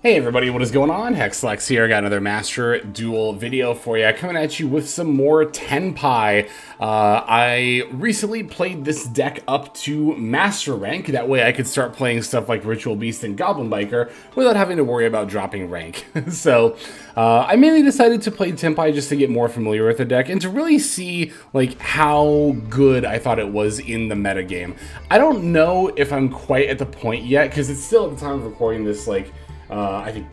Hey everybody, what is going on? Hexlex here. Got another Master Duel video for you. Coming at you with some more Tenpai. I recently played this deck up to Master Rank. That way I could start playing stuff like Ritual Beast and Goblin Biker without having to worry about dropping rank. So I mainly decided to play Tenpai just to get more familiar with the deck and to really see like how good I thought it was in the metagame. I don't know if I'm quite at the point yet because it's still at the time of recording this I think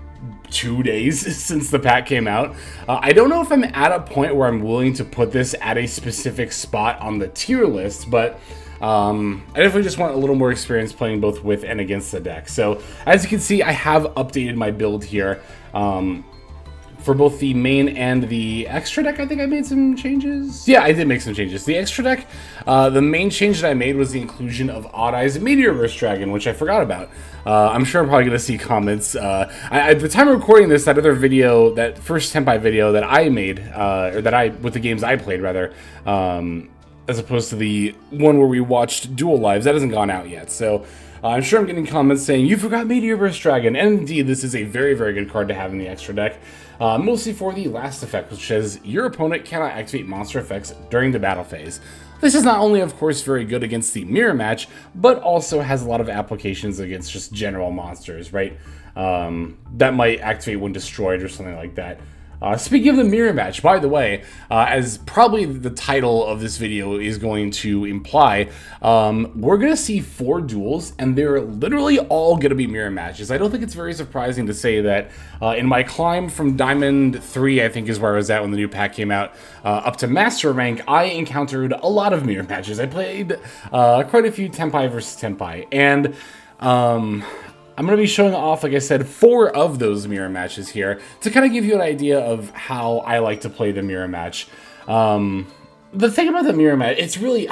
2 days since the pack came out. I don't know if I'm at a point where I'm willing to put this at a specific spot on the tier list, but I definitely just want a little more experience playing both with and against the deck. So as you can see, I have updated my build here. For both the main and the extra deck, I think I made some changes. Yeah, I did make some changes. The extra deck, the main change that I made was the inclusion of Odd Eyes Meteor-Burst Dragon, which I forgot about. I'm sure I'm probably going to see comments. At the time of recording this, that other video, that first Tenpai video that I made, with the games I played, rather, as opposed to the one where we watched dual lives, that hasn't gone out yet. So I'm sure I'm getting comments saying, you forgot Meteor-Burst Dragon. And indeed, this is a very, very good card to have in the extra deck. Mostly for the last effect, which says, your opponent cannot activate monster effects during the battle phase. This is not only, of course, very good against the mirror match, but also has a lot of applications against just general monsters, right? That might activate when destroyed or something like that. Speaking of the mirror match, by the way, as probably the title of this video is going to imply, we're going to see 4 duels, and they're literally all going to be mirror matches. I don't think it's very surprising to say that in my climb from Diamond 3, I think is where I was at when the new pack came out, up to Master Rank, I encountered a lot of mirror matches. I played quite a few Tenpai versus Tenpai, and I'm going to be showing off, like I said, 4 of those mirror matches here to kind of give you an idea of how I like to play the mirror match. The thing about the mirror match, it's really,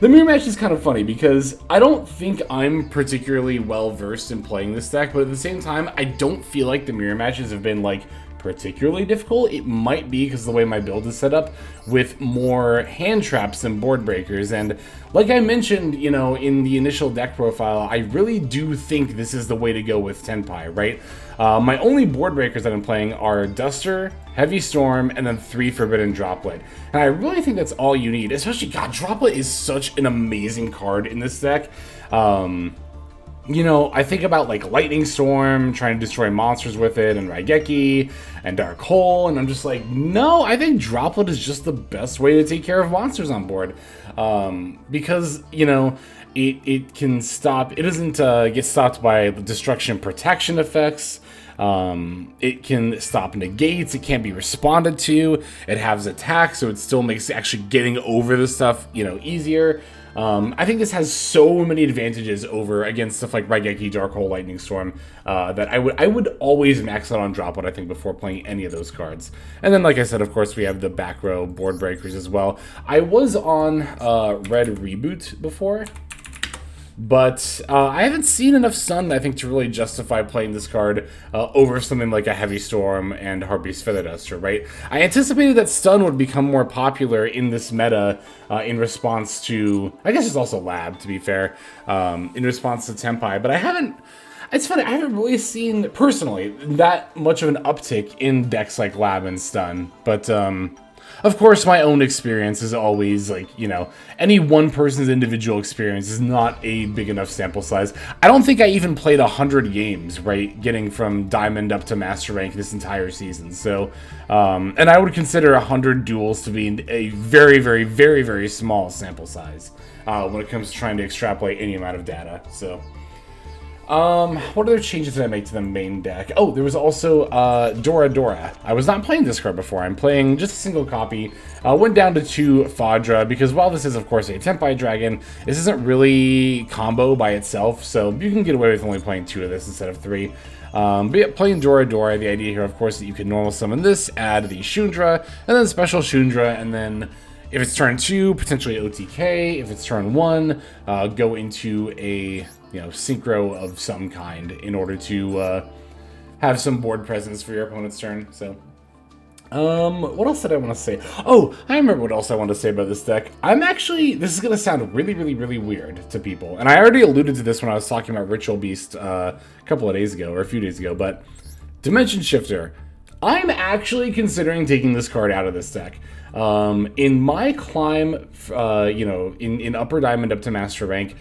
the mirror match is kind of funny because I don't think I'm particularly well versed in playing this deck, but at the same time, I don't feel like the mirror matches have been like particularly difficult. It might be because of the way my build is set up with more hand traps and board breakers, and like I mentioned, you know, in the initial deck profile, I really do think this is the way to go with Tenpai, right? My only board breakers that I'm playing are Duster, Heavy Storm, and then 3 Forbidden Droplet, and I really think that's all you need. Especially, God, Droplet is such an amazing card in this deck. You know, I think about like Lightning Storm, trying to destroy monsters with it, and Raigeki, and Dark Hole, and I'm just like, no, I think Droplet is just the best way to take care of monsters on board. Because, you know, it can stop, it doesn't get stopped by the destruction protection effects. It can stop negates, it can't be responded to, it has attack, so it still makes actually getting over the stuff, you know, easier. I think this has so many advantages over against stuff like Raigeki, Dark Hole, Lightning Storm, that I would always max out on Droplet, I think, before playing any of those cards. And then, like I said, of course, we have the back row board breakers as well. I was on Red Reboot before, but I haven't seen enough Sun, I think, to really justify playing this card over something like a Heavy Storm and Heartbeast Feather Duster, right? I anticipated that Stun would become more popular in this meta in response to, I guess it's also Lab, to be fair, in response to Tenpai, but I haven't, it's funny, I haven't really seen, personally, that much of an uptick in decks like Lab and Stun, but of course, my own experience is always, like, you know, any one person's individual experience is not a big enough sample size. I don't think I even played 100 games, right, getting from Diamond up to Master Rank this entire season. So, and I would consider 100 duels to be a very, very, very, very small sample size when it comes to trying to extrapolate any amount of data. So, what other changes did I make to the main deck? Oh, there was also, Dora Dora. I was not playing this card before. I'm playing just a single copy. Went down to 2 Fadra, because while this is, of course, a Tenpai Dragon, this isn't really combo by itself, so you can get away with only playing 2 of this instead of 3. But yeah, playing Dora Dora, the idea here, of course, that you can normal summon this, add the Shundra, and then special Shundra, and then if it's turn 2, potentially OTK. If it's turn 1, go into a, you know, synchro of some kind in order to have some board presence for your opponent's turn. So What else did I want to say? Oh, I remember what else I wanted to say about this deck. This is going to sound really, really, really weird to people. And I already alluded to this when I was talking about Ritual Beast a couple of days ago, or a few days ago, but Dimension Shifter. I'm actually considering taking this card out of this deck. In my climb, in Upper Diamond up to Master Rank,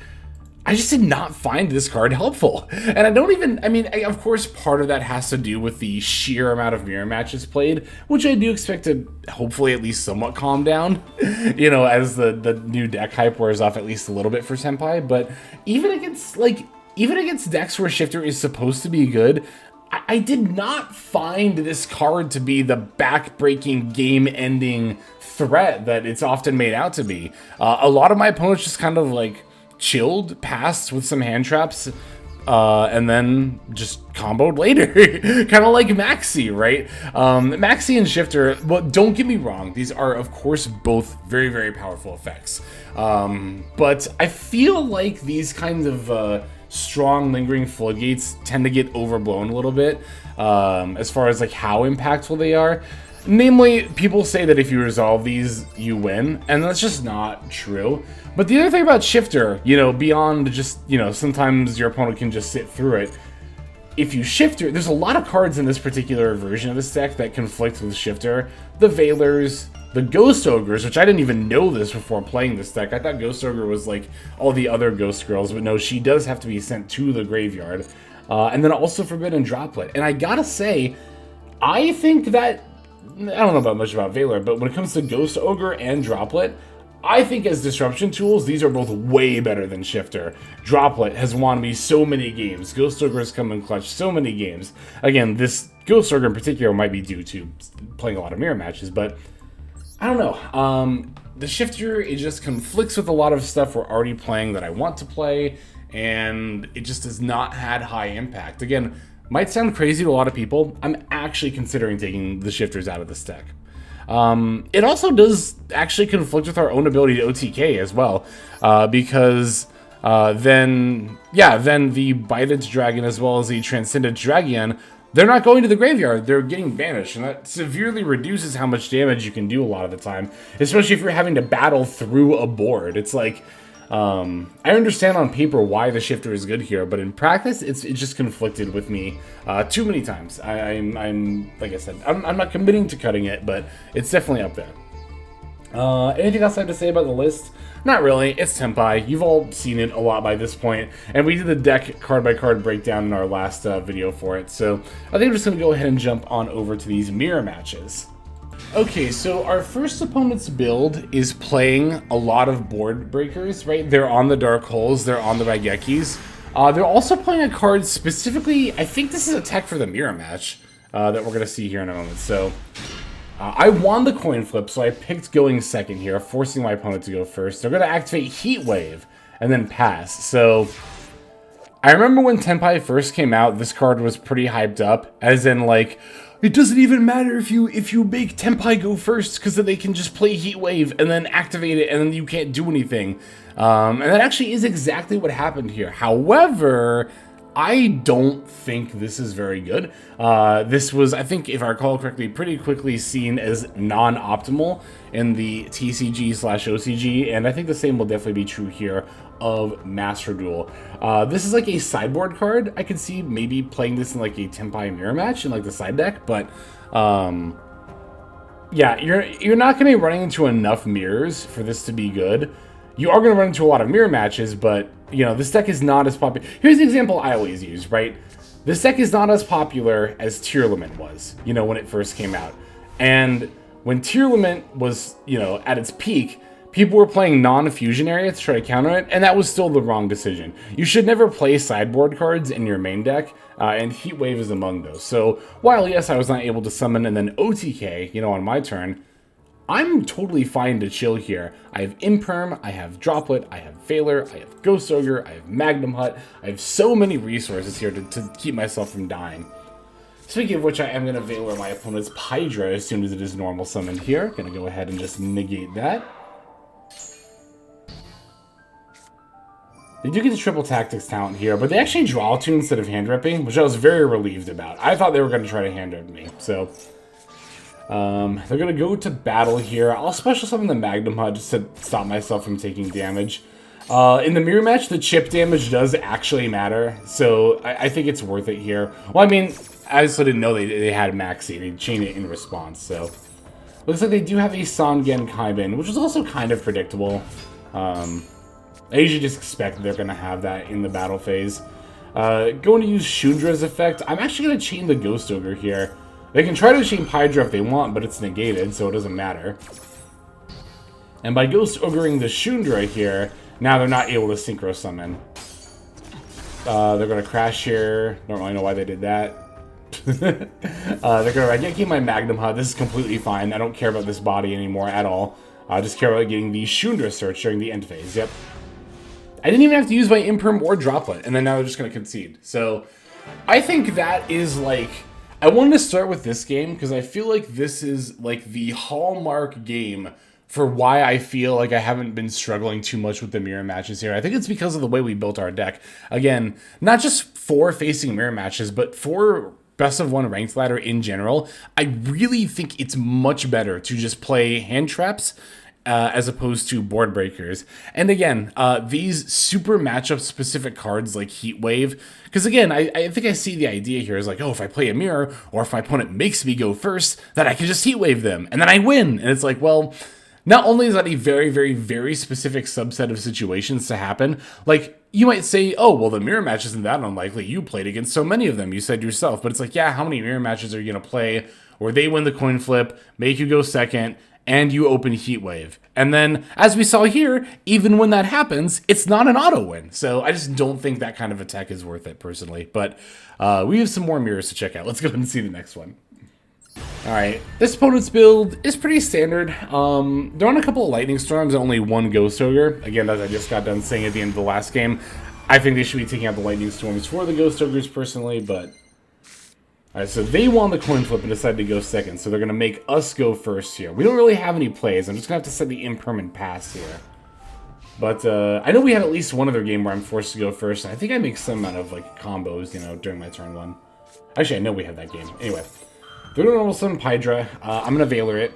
I just did not find this card helpful. And of course, part of that has to do with the sheer amount of mirror matches played, which I do expect to hopefully at least somewhat calm down, as the new deck hype wears off at least a little bit for Tenpai. But even against decks where Shifter is supposed to be good, I did not find this card to be the back-breaking, game-ending threat that it's often made out to be. A lot of my opponents just kind of chilled past with some hand traps, and then just comboed later. Kind of like Maxi, right? Maxi and Shifter, well, don't get me wrong, these are of course both very, very powerful effects. But I feel like these kinds of strong lingering floodgates tend to get overblown a little bit, as far as how impactful they are. Namely, people say that if you resolve these, you win, and that's just not true. But the other thing about Shifter, beyond just, sometimes your opponent can just sit through it. If you Shifter, there's a lot of cards in this particular version of this deck that conflict with Shifter. The Veilers, the Ghost Ogres, which I didn't even know this before playing this deck. I thought Ghost Ogre was like all the other Ghost Girls, but no, she does have to be sent to the graveyard. And then also Forbidden Droplet. And I gotta say, I think that, I don't know about much about Veiler, but when it comes to Ghost Ogre and Droplet, I think as disruption tools, these are both way better than Shifter. Droplet has won me so many games. Ghost Ogre has come in clutch so many games. Again, this Ghost Ogre in particular might be due to playing a lot of mirror matches, but I don't know. The Shifter, it just conflicts with a lot of stuff we're already playing that I want to play, and it just has not had high impact. Again, might sound crazy to a lot of people. I'm actually considering taking the Shifters out of this deck. It also does actually conflict with our own ability to OTK as well, because then the Bident Dragon as well as the Transcendent Dragon, they're not going to the graveyard, they're getting banished, and that severely reduces how much damage you can do a lot of the time, especially if you're having to battle through a board. It's like, I understand on paper why the Shifter is good here, but in practice, it's just conflicted with me too many times. I'm like I said, I'm not committing to cutting it, but it's definitely up there. Anything else I have to say about the list? Not really. It's Tenpai. You've all seen it a lot by this point, and we did the deck card-by-card breakdown in our last video for it, so I think I'm just going to go ahead and jump on over to these mirror matches. Okay, so our first opponent's build is playing a lot of board breakers, right? They're on the Dark Holes, they're on the Raigekis. They're also playing a card specifically, I think this is a tech for the mirror match that we're going to see here in a moment. So I won the coin flip, so I picked going second here, forcing my opponent to go first. They're going to activate Heat Wave and then pass. So I remember when Tenpai first came out, this card was pretty hyped up, as in like, it doesn't even matter if you make Tenpai go first, because then they can just play Heat Wave and then activate it, and then you can't do anything. And that actually is exactly what happened here. However, I don't think this is very good. This was, I think, if I recall correctly, pretty quickly seen as non-optimal in the TCG/OCG, and I think the same will definitely be true here of Master Duel. This is like a sideboard card. I could see maybe playing this in like a Tenpai mirror match in like the side deck, but yeah, you're not going to be running into enough mirrors for this to be good. You are going to run into a lot of mirror matches, but this deck is not as popular. Here's the example I always use, right? This deck is not as popular as Tearlament was, when it first came out. And when Tearlament was, at its peak, people were playing non-fusion area to try to counter it, and that was still the wrong decision. You should never play sideboard cards in your main deck, and Heat Wave is among those. So while, yes, I was not able to summon and then OTK, on my turn, I'm totally fine to chill here. I have Imperm, I have Droplet, I have Veiler, I have Ghost Ogre, I have Magnum Hut. I have so many resources here to keep myself from dying. Speaking of which, I am going to Veiler my opponent's Hydra as soon as it is normal summoned here. Going to go ahead and just negate that. They do get the triple tactics talent here, but they actually draw two instead of hand ripping, which I was very relieved about. I thought they were going to try to hand rip me, so They're going to go to battle here. I'll special summon the Magnum HUD just to stop myself from taking damage. In the mirror match, the chip damage does actually matter, so I think it's worth it here. Well, I mean, I also didn't know they had Maxi. They changed it in response, so... Looks like they do have a Sangen Kaiben, which is also kind of predictable. I usually just expect they're going to have that in the battle phase. Going to use Shundra's effect. I'm actually going to chain the Ghost Ogre here. They can try to chain Hydra if they want, but it's negated, so it doesn't matter. And by Ghost Ogering the Shundra here, now they're not able to Synchro Summon. They're going to crash here. Don't really know why they did that. They're going to keep my Magnum HUD. This is completely fine. I don't care about this body anymore at all. I just care about getting the Shundra search during the end phase. Yep. I didn't even have to use my Imperm or Droplet, and then now they're just going to concede. So, I think that is like... I wanted to start with this game because I feel like this is like the hallmark game for why I feel like I haven't been struggling too much with the mirror matches here. I think it's because of the way we built our deck. Again, not just for facing mirror matches, but for best of one ranked ladder in general. I really think it's much better to just play hand traps as opposed to board breakers. And again, these super matchup specific cards like Heat Wave, because again, I think I see the idea here is like, oh, if I play a mirror, or if my opponent makes me go first, that I can just Heat Wave them, and then I win. And it's like, well, not only is that a very, very, very specific subset of situations to happen, like, you might say, oh, well, the mirror match isn't that unlikely. You played against so many of them, you said yourself. But it's like, yeah, how many mirror matches are you going to play where they win the coin flip, make you go second, and you open Heat Wave? And then, as we saw here, even when that happens, it's not an auto win. So I just don't think that kind of attack is worth it, personally. But we have some more mirrors to check out. Let's go ahead and see the next one. Alright, this opponent's build is pretty standard. They're on a couple of Lightning Storms and only one Ghost Ogre. Again, as I just got done saying at the end of the last game, I think they should be taking out the Lightning Storms for the Ghost Ogres personally, but... Alright, so they won the coin flip and decided to go second, so they're going to make us go first here. We don't really have any plays. I'm just going to have to set the impermanent pass here. But I know we had at least one other game where I'm forced to go first, and I think I make some amount of like combos, you know, during my turn one. Actually, I know we have that game. Anyway. They're going to normal summon Hydra. I'm going to Valor it.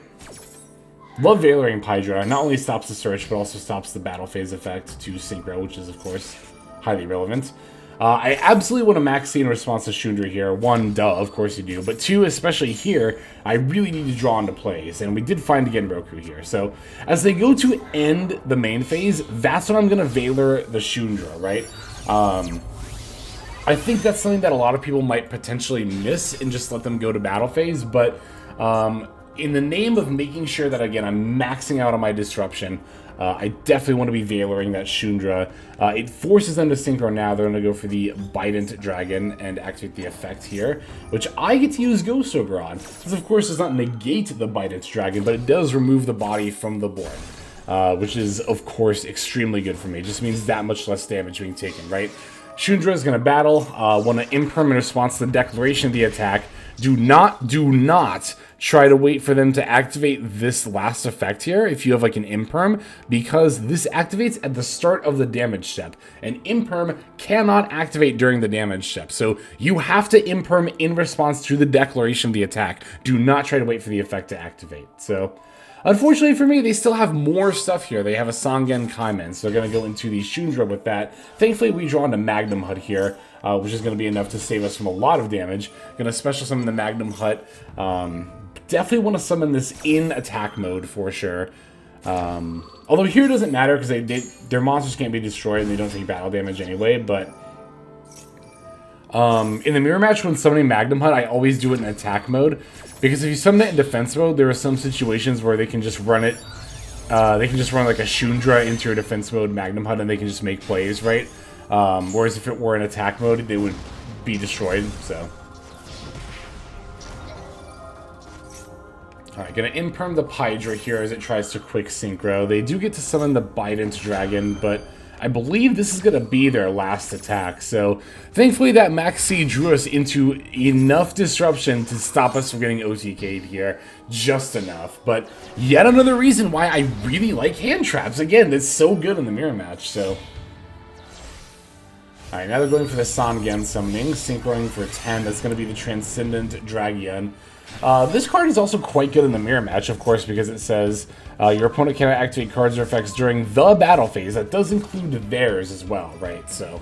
Love Valoring Hydra. Not only stops the search, but also stops the battle phase effect to Synchro, which is, of course, highly relevant. I absolutely want to Maxi in response to Shundra here. One, duh, of course you do. But two, especially here, I really need to draw into plays. And we did find again Roku here. So, as they go to end the main phase, that's when I'm going to Valor the Shundra, right? I think that's something that a lot of people might potentially miss and just let them go to battle phase, but in the name of making sure that, again, I'm maxing out on my disruption, I definitely want to be Valoring that Shundra. It forces them to Synchro now. They're going to go for the Bident Dragon and activate the effect here, which I get to use Ghost Ogre on. This, of course, does not negate the Bident Dragon, but it does remove the body from the board, which is, of course, extremely good for me. It just means that much less damage being taken, right? Shundra is going to battle, want to impermanent response to the declaration of the attack. Do not try to wait for them to activate this last effect here if you have like an imperm, because this activates at the start of the damage step. And imperm cannot activate during the damage step. So you have to imperm in response to the declaration of the attack. Do not try to wait for the effect to activate. So... unfortunately for me, they still have more stuff here. They have a Sangen Kaimen, so they're going to go into the Shundra with that. Thankfully, we draw into Magnum HUD here, which is going to be enough to save us from a lot of damage. Going to special summon the Magnum HUD. Definitely want to summon this in attack mode for sure. Although here it doesn't matter because their monsters can't be destroyed and they don't take battle damage anyway, but... in the mirror match when summoning Magnum HUD, I always do it in attack mode. Because if you summon it in defense mode, there are some situations where they can just run it. They can just run like a Shundra into your defense mode Magnum HUD and they can just make plays, right? Whereas if it were in attack mode, they would be destroyed, so. Alright, gonna imperm the Hydra here as it tries to quick Synchro. They do get to summon the Bident Dragon, but I believe this is going to be their last attack, so thankfully that Maxi drew us into enough disruption to stop us from getting OTK'd here, just enough, but yet another reason why I really like hand traps. Again, it's so good in the mirror match, so... Alright, now they're going for the Sangen summoning, synchroing for 10. That's going to be the Transcendent Dragion. This card is also quite good in the mirror match, of course, because it says your opponent cannot activate cards or effects during the battle phase. That does include theirs as well, right? So,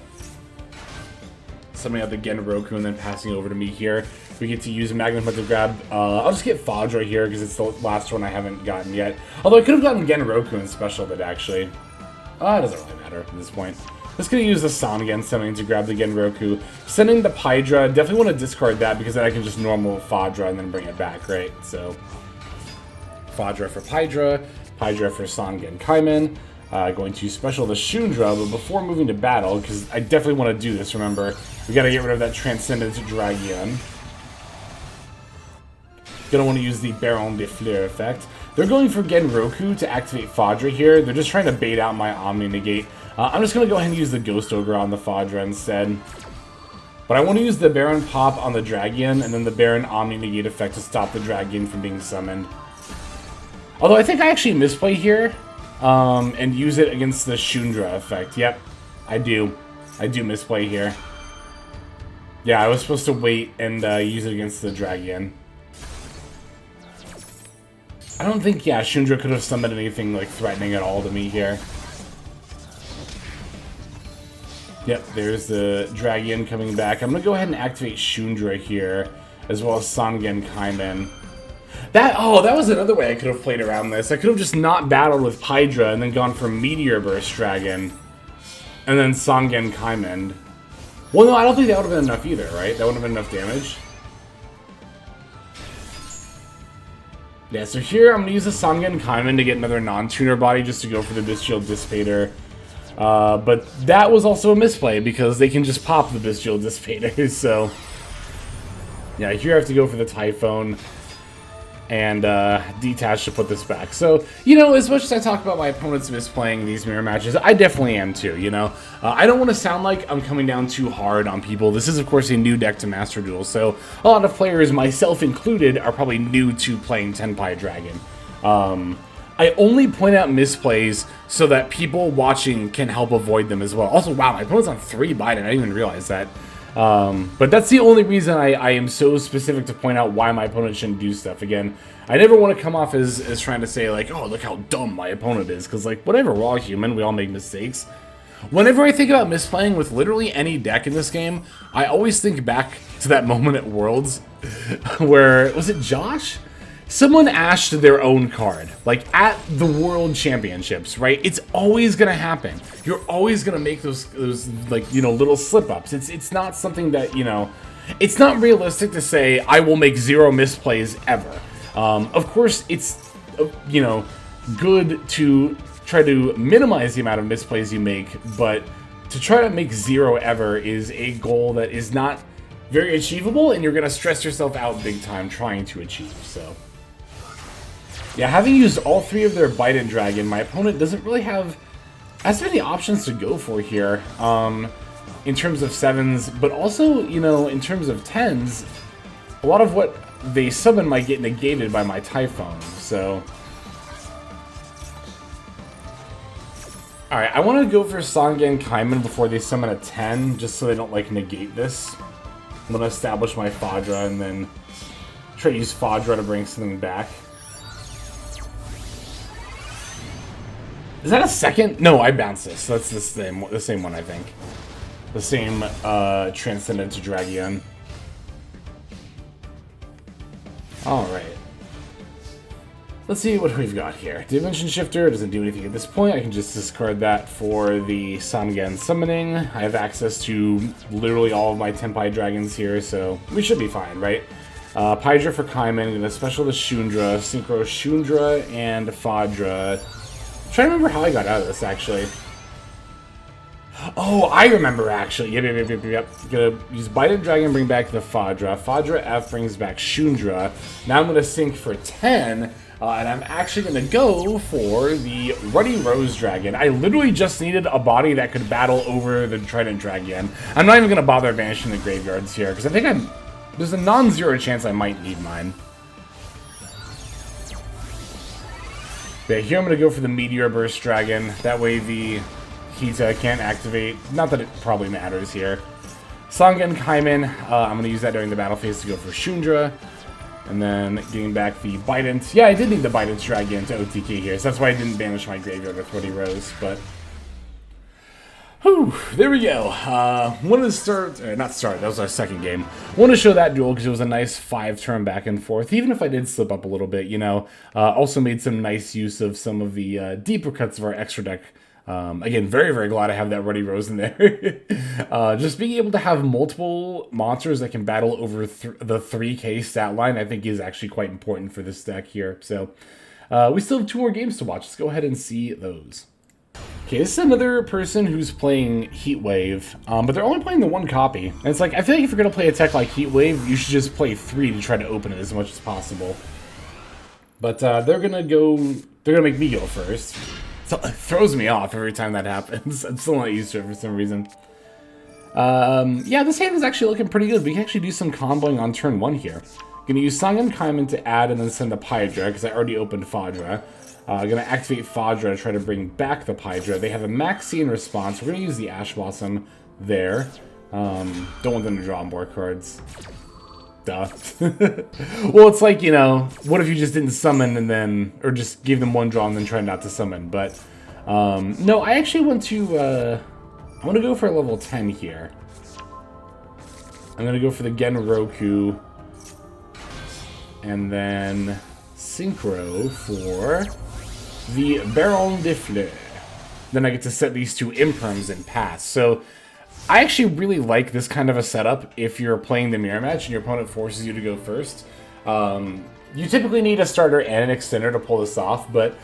summoning out the Genroku and then passing over to me here. We get to use Magnum to grab. I'll just get Fodra here because it's the last one I haven't gotten yet. Although I could have gotten Genroku in special, but actually, it doesn't really matter at this point. Just gonna use the Sangen summoning to grab the Genroku. Sending the Pydra, definitely want to discard that because then I can just normal Fodra and then bring it back, right? So, Fodra for Pydra, Pydra for Sangen Kaimen. Going to special the Shundra, but before moving to battle, because I definitely want to do this, remember, we gotta get rid of that Transcendent Dragion. Gonna want to use the Baron de Fleur effect. They're going for Genroku to activate Fodra here. They're just trying to bait out my Omni Negate. I'm just gonna go ahead and use the Ghost Ogre on the Fodra instead. But I want to use the Baron Pop on the Dragion, and then the Baron Omni Negate effect to stop the Dragion from being summoned. Although I think I actually misplay here, and use it against the Shundra effect. Yep, I do. I do misplay here. Yeah, I was supposed to wait and use it against the Dragion. I don't think, yeah, Shundra could have summoned anything, like, threatening at all to me here. Yep, there's the Dragion coming back. I'm gonna go ahead and activate Shundra here, as well as Sangen Kaimen. That was another way I could have played around this. I could have just not battled with Pydra and then gone for Meteor Burst Dragon, and then Sangen Kaimen. Well, no, I don't think that would have been enough either, right? That wouldn't have been enough damage. Yeah, so here I'm going to use the Sangen Kaimen to get another non-tuner body just to go for the Bestial Dissipator. But that was also a misplay because they can just pop the Bestial Dissipator, so... Yeah, here I have to go for the Typhone and detach to put this back. So, you know, as much as I talk about my opponents misplaying these mirror matches, I definitely am too, you know? I don't want to sound like I'm coming down too hard on people. This is, of course, a new deck to Master Duel, so a lot of players, myself included, are probably new to playing Tenpai Dragon. I only point out misplays so that people watching can help avoid them as well. Also, wow, my opponent's on 3 Biden. I didn't even realize that. But that's the only reason I am so specific to point out why my opponent shouldn't do stuff. Again, I never want to come off as trying to say, like, oh, look how dumb my opponent is. Because, like, whatever, we're all human. We all make mistakes. Whenever I think about misplaying with literally any deck in this game, I always think back to that moment at Worlds where, was it Josh? Someone ashed their own card, like at the World Championships, right? It's always gonna happen. You're always gonna make those like, you know, little slip-ups. It's not something that, you know, it's not realistic to say I will make 0 misplays ever. Of course, it's, you know, good to try to minimize the amount of misplays you make, but to try to make 0 ever is a goal that is not very achievable, and you're gonna stress yourself out big time trying to achieve, so... Yeah, having used all 3 of their Biden Dragon, my opponent doesn't really have as many options to go for here, in terms of 7s, but also, you know, in terms of 10s, a lot of what they summon might get negated by my Typhone, so... Alright, I want to go for Sangen Kaimen before they summon a 10, just so they don't, like, negate this. I'm going to establish my Fodra and then try to use Fodra to bring something back. Is that a second? No, I bounced this. That's the same one, I think. The same Transcendent Dragion. Alright. Let's see what we've got here. Dimension Shifter doesn't do anything at this point. I can just discard that for the Sangen Summoning. I have access to literally all of my Tenpai Dragons here, so we should be fine, right? Pydra for Kaimen, gonna special the Shundra, Synchro Shundra, and Fodra. I'm trying to remember how I got out of this, actually. Oh, I remember, actually. Yep. Gonna use Biden Dragon, bring back the Fodra. Fodra F brings back Shundra. Now I'm gonna sync for 10, and I'm actually gonna go for the Ruddy Rose Dragon. I literally just needed a body that could battle over the Trident Dragon. I'm not even gonna bother banishing the graveyards here, because I think there's a non-zero chance I might need mine. But here I'm going to go for the Meteor Burst Dragon. That way the Kita can't activate. Not that it probably matters here. Sangen Kaimen, I'm going to use that during the battle phase to go for Shundra. And then getting back the Bident. Yeah, I did need the Bident Dragon to OTK here, so that's why I didn't banish my graveyard with Woody Rose, but... Whew, there we go. Wanted to start, not start, that was our second game. Wanted to show that duel because it was a nice 5-turn back and forth, even if I did slip up a little bit, you know. Also made some nice use of some of the deeper cuts of our extra deck. Again, very, very glad I have that Ruddy Rose in there. Just being able to have multiple monsters that can battle over the 3K stat line, I think is actually quite important for this deck here. So, we still have 2 more games to watch. Let's go ahead and see those. Okay, this is another person who's playing Heat Wave, but they're only playing the 1 copy. And it's like, I feel like if you're going to play a tech like Heat Wave, you should just play 3 to try to open it as much as possible. But they're going to make me go first. So it throws me off every time that happens. I'm still not used to it for some reason. Yeah, this hand is actually looking pretty good. We can actually do some comboing on turn 1 here. Gonna use Sangen Kaimen to add and then send a Pydra, because I already opened Fadra. Gonna activate Fadra to try to bring back the Pydra. They have a Maxi in response. We're gonna use the Ash Blossom there. Don't want them to draw more cards. Duh. Well, it's like, you know, what if you just didn't summon and then, or just gave them 1 draw and then try not to summon, but, no, I actually want to, I want to go for a level 10 here. I'm going to go for the Genroku, and then Synchro for the Baron de Fleur. Then I get to set these 2 imperms and pass, so... I actually really like this kind of a setup if you're playing the mirror match and your opponent forces you to go first. You typically need a starter and an extender to pull this off, but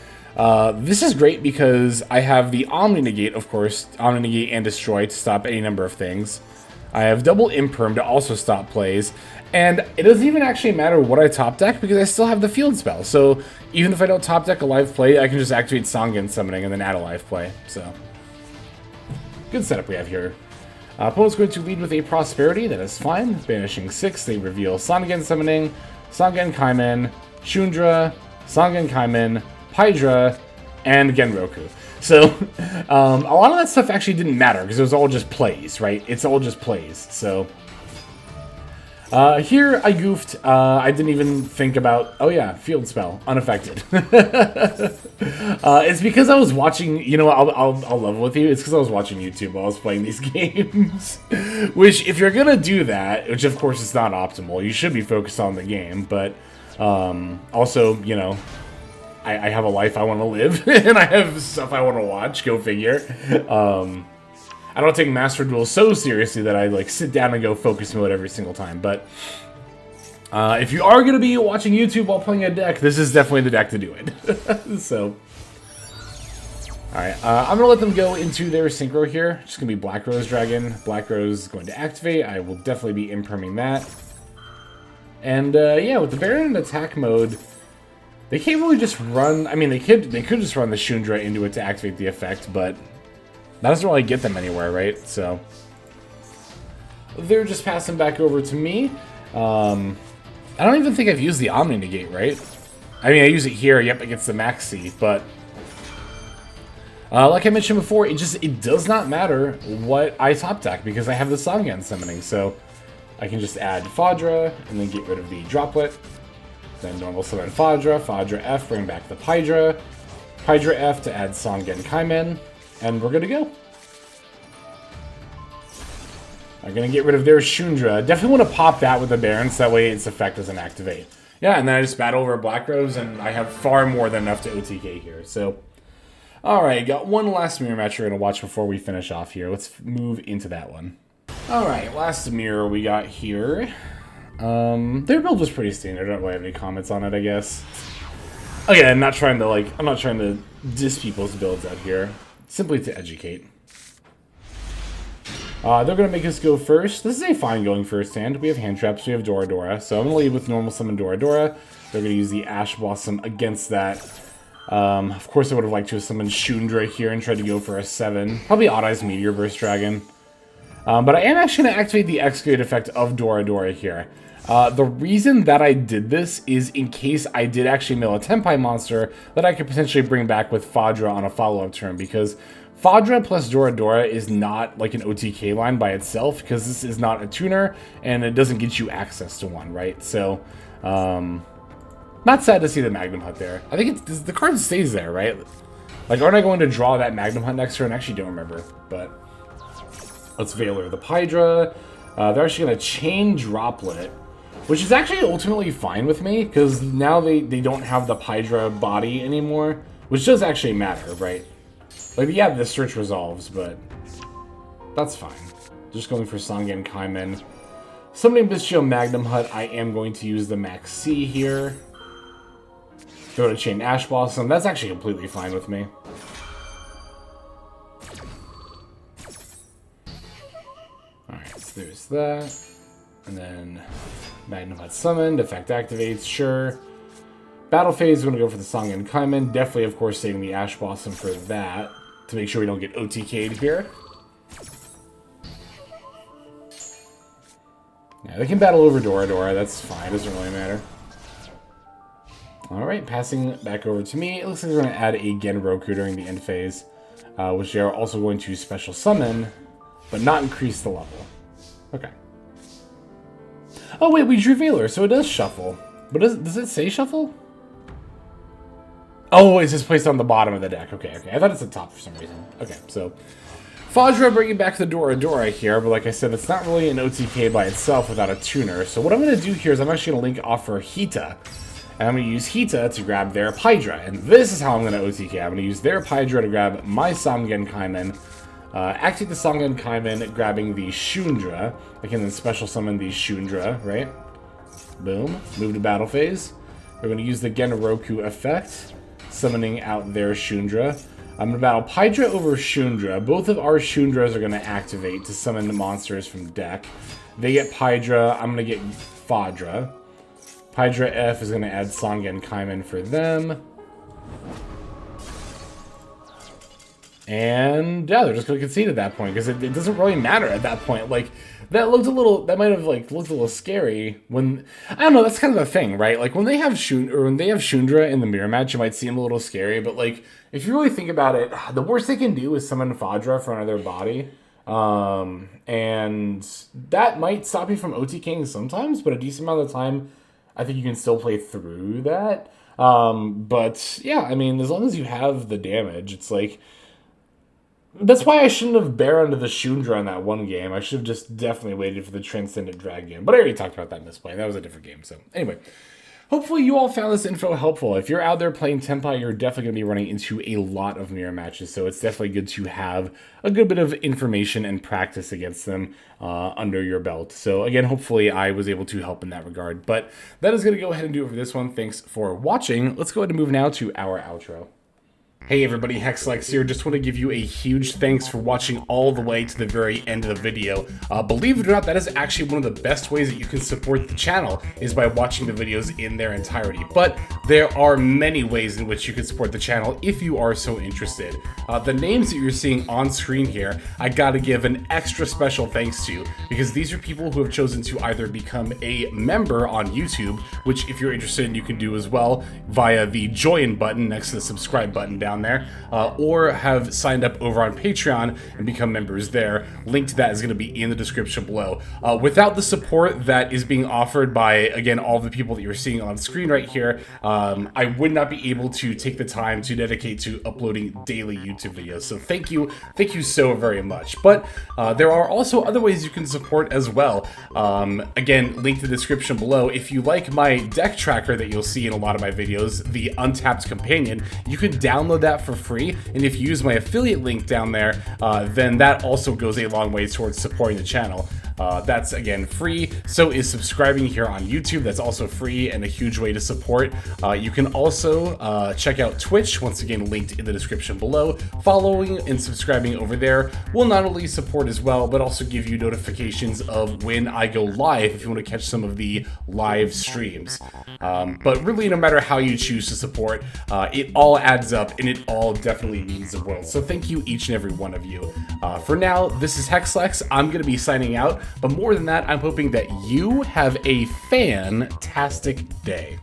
this is great because I have the Omni Negate, of course, Omni Negate and Destroy to stop any number of things. I have double Imperm to also stop plays, and it doesn't even actually matter what I top deck because I still have the field spell. So even if I don't top deck a live play, I can just activate Sangen Summoning and then add a live play. So good setup we have here. Opponent's going to lead with a Prosperity, that is fine. Banishing 6, they reveal Sangen Summoning, Sangen Kaimen, Shundra, Sangen Kaimen, Pydra, and Genroku. So, a lot of that stuff actually didn't matter, because it was all just plays, right? It's all just plays, so... here I goofed. I didn't even think about... Oh yeah, Field Spell. Unaffected. It's because I was watching... You know what, I'll level with you. It's because I was watching YouTube while I was playing these games. Which, if you're gonna do that, which of course is not optimal, you should be focused on the game, but... also, you know... I have a life I want to live, and I have stuff I want to watch, go figure. I don't take Master Duel so seriously that I like sit down and go focus mode every single time, but if you are going to be watching YouTube while playing a deck, this is definitely the deck to do it. So, alright, I'm going to let them go into their Synchro here. Just going to be Black Rose Dragon. Black Rose is going to activate. I will definitely be imperming that. And yeah, with the Baron in attack mode, they can't really just run... I mean, they could just run the Shundra into it to activate the effect, but... that doesn't really get them anywhere, right? So they're just passing back over to me. I don't even think I've used the Omni Negate, right? I mean, I use it here, yep, against the Maxi, but like I mentioned before, it does not matter what I top deck because I have the Sangen Summoning, so I can just add Fadra and then get rid of the Droplet. Then normal summon Fadra, Fadra F, bring back the Pydra, Pydra F to add Sangen Kaimen. And we're good to go. I'm going to get rid of their Shundra. Definitely want to pop that with the Baron, so that way its effect doesn't activate. Yeah, and then I just battle over Black Rose, and I have far more than enough to OTK here. So, alright, got one last mirror match we're going to watch before we finish off here. Let's move into that one. Alright, last mirror we got here. Their build was pretty standard. I don't really have any comments on it, I guess. Okay, I'm not trying to diss people's builds out here. Simply to educate. They're going to make us go first. This is a fine going first hand. We have hand traps, we have Dora. So I'm going to lead with normal summon Dora. They're going to use the Ash Blossom against that. Of course, I would have liked to have summoned Shundra here and tried to go for a 7. Probably Odd Eyes Meteor Burst Dragon. But I am actually going to activate the Excavate effect of Dora here. The reason that I did this is in case I did actually mill a Tenpai monster that I could potentially bring back with Fadra on a follow-up turn, because VODS plus Dora is not like an OTK line by itself, because this is not a tuner, and it doesn't get you access to one, right? So, not sad to see the Magnum Hut there. I think the card stays there, right? Like, aren't I going to draw that Magnum Hut next turn? I actually don't remember, but let's Veiler the Pydra. They're actually going to chain Droplet, which is actually ultimately fine with me, because now they don't have the Pydra body anymore, which does actually matter, right? Like, yeah, the search resolves, but that's fine. Just going for Sangen Kaimen. Summoning Bestial Magnum Hut, I am going to use the Max C here. Go to Chain Ash Blossom. That's actually completely fine with me. Alright, so there's that. And then Magnum Hut summoned. Effect activates, sure. Battle phase, we're going to go for the Sangen Kaimen. Definitely, of course, saving the Ash Blossom for that, to make sure we don't get OTK'd here. Yeah, they can battle over Dora. That's fine. Doesn't really matter. Alright, passing back over to me. It looks like they're going to add a Genroku during the end phase, which they are also going to special summon, but not increase the level. Okay. Oh, wait, we drew Veiler, so it does shuffle. But does it say shuffle? Oh, it's just placed on the bottom of the deck. Okay. I thought it's at the top for some reason. Okay, so Fajra bringing back the Dora here, but like I said, it's not really an OTK by itself without a tuner. So what I'm going to do here is I'm actually going to link off for Hita. And I'm going to use Hita to grab their Pydra. And this is how I'm going to OTK. I'm going to use their Pydra to grab my Sangen Kaimen. Activate the Sangen Kaimen, grabbing the Shundra. I can then special summon the Shundra, right? Boom. Move to battle phase. We're going to use the Genroku effect, summoning out their Shundra. I'm going to battle Pydra over Shundra. Both of our Shundras are going to activate to summon the monsters from deck. They get Pydra. I'm going to get Fadra. Pydra F is going to add Sangen Kaimen for them. And yeah, they're just going to concede at that point, because it doesn't really matter at that point. Like, that might have like looked a little scary when, I don't know, that's kind of the thing, right? Like, when they have Shundra in the mirror match, it might seem a little scary, but like, if you really think about it, the worst they can do is summon Fadra for another body. And that might stop you from OTKing sometimes, but a decent amount of the time, I think you can still play through that. But yeah, I mean, as long as you have the damage, it's like, that's why I shouldn't have Baroned the Shundra in that one game. I should have just definitely waited for the Transcendent Dragon. But I already talked about that in this play. That was a different game. So anyway, hopefully you all found this info helpful. If you're out there playing Tenpai, you're definitely going to be running into a lot of mirror matches. So it's definitely good to have a good bit of information and practice against them under your belt. So again, hopefully I was able to help in that regard. But that is going to go ahead and do it for this one. Thanks for watching. Let's go ahead and move now to our outro. Hey everybody, Hexlex here. Just want to give you a huge thanks for watching all the way to the very end of the video. Believe it or not, that is actually one of the best ways that you can support the channel, is by watching the videos in their entirety. But there are many ways in which you can support the channel if you are so interested. The names that you're seeing on screen here, I gotta give an extra special thanks to, because these are people who have chosen to either become a member on YouTube, which if you're interested you can do as well via the join button next to the subscribe button down there, or have signed up over on Patreon and become members there. Link to that is going to be in the description below. Without the support that is being offered by, again, all the people that you're seeing on screen right here, I would not be able to take the time to dedicate to uploading daily YouTube videos. So thank you so very much. But there are also other ways you can support as well. Again, link to the description below. If you like my deck tracker that you'll see in a lot of my videos, the Untapped Companion, you can download that for free, and if you use my affiliate link down there, then that also goes a long way towards supporting the channel. That's again free. So is subscribing here on YouTube. That's also free and a huge way to support. You can also check out Twitch, once again linked in the description below. Following and subscribing over there will not only support as well, but also give you notifications of when I go live if you want to catch some of the live streams. But really, no matter how you choose to support, it all adds up and it all definitely means the world. So thank you, each and every one of you. For now, this is Hexlex. I'm going to be signing out, but more than that, I'm hoping that you have a fantastic day.